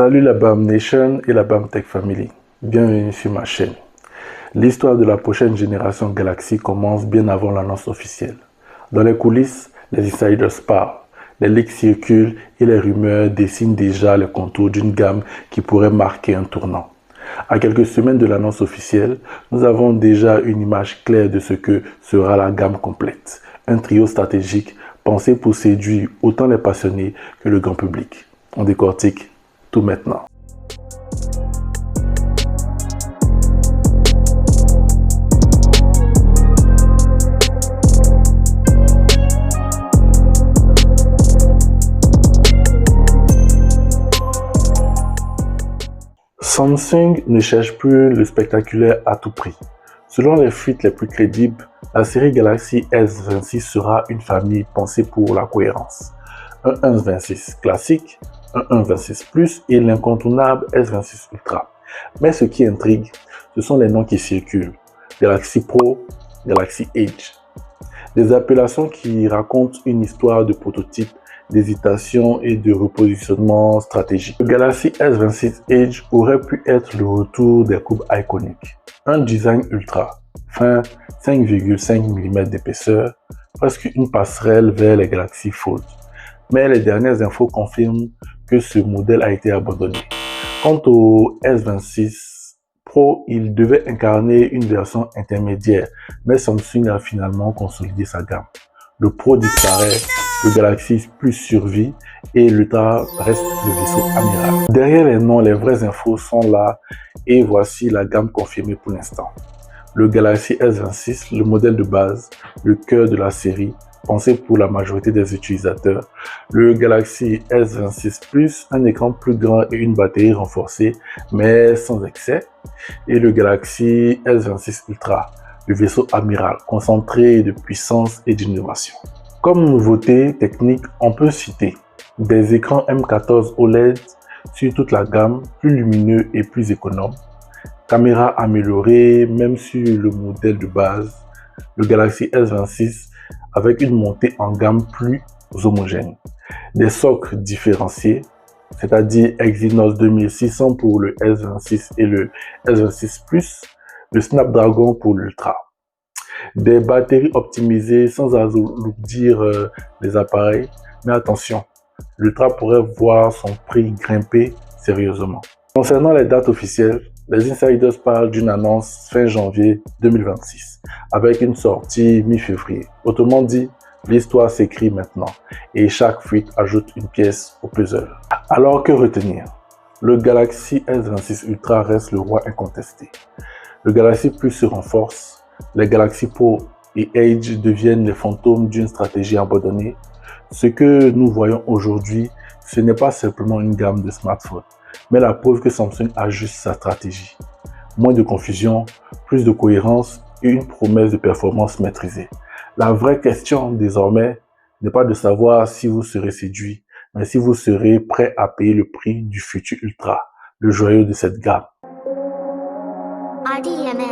Salut la BAM Nation et la BAM Tech Family, bienvenue sur ma chaîne. L'histoire de la prochaine génération Galaxy commence bien avant l'annonce officielle. Dans les coulisses, les insiders parlent, les leaks circulent et les rumeurs dessinent déjà les contours d'une gamme qui pourrait marquer un tournant. À quelques semaines de l'annonce officielle, nous avons déjà une image claire de ce que sera la gamme complète. Un trio stratégique pensé pour séduire autant les passionnés que le grand public. On décortique tout maintenant. Samsung ne cherche plus le spectaculaire à tout prix. Selon les fuites les plus crédibles, la série Galaxy S26 sera une famille pensée pour la cohérence. Un S26 classique, un S26 Plus et l'incontournable S26 Ultra. Mais ce qui intrigue, ce sont les noms qui circulent. Galaxy Pro, Galaxy Edge. Des appellations qui racontent une histoire de prototype, d'hésitation et de repositionnement stratégique. Le Galaxy S26 Edge aurait pu être le retour des coupes iconiques. Un design ultra, fin 5,5 mm d'épaisseur, presque une passerelle vers les Galaxy Fold. Mais les dernières infos confirment que ce modèle a été abandonné. Quant au S26 Pro, il devait incarner une version intermédiaire, mais Samsung a finalement consolidé sa gamme. Le Pro disparaît, le Galaxy Plus survit et l'Ultra reste le vaisseau amiral. Derrière les noms, les vraies infos sont là et voici la gamme confirmée pour l'instant. Le Galaxy S26, le modèle de base, le cœur de la série, pensé pour la majorité des utilisateurs. Le Galaxy S26 Plus, un écran plus grand et une batterie renforcée, mais sans excès. Et le Galaxy S26 Ultra, le vaisseau amiral, concentré de puissance et d'innovation. Comme nouveauté technique, on peut citer des écrans M14 OLED sur toute la gamme, plus lumineux et plus économes. Caméra améliorée, même sur le modèle de base. Le Galaxy S26 avec une montée en gamme plus homogène. Des socles différenciés, c'est-à-dire Exynos 2600 pour le S26 et le S26 Plus, le Snapdragon pour l'Ultra. Des batteries optimisées sans alourdir les appareils, mais attention, l'Ultra pourrait voir son prix grimper sérieusement. Concernant les dates officielles, les insiders parlent d'une annonce fin janvier 2026, avec une sortie mi-février. Autrement dit, l'histoire s'écrit maintenant, et chaque fuite ajoute une pièce au puzzle. Alors que retenir? Le Galaxy S26 Ultra reste le roi incontesté. Le Galaxy Plus se renforce, les Galaxy Pro et Edge deviennent les fantômes d'une stratégie abandonnée. Ce que nous voyons aujourd'hui, ce n'est pas simplement une gamme de smartphones, mais la preuve que Samsung ajuste sa stratégie. Moins de confusion, plus de cohérence et une promesse de performance maîtrisée. La vraie question désormais n'est pas de savoir si vous serez séduit, mais si vous serez prêt à payer le prix du futur Ultra, le joyau de cette gamme. RDMS.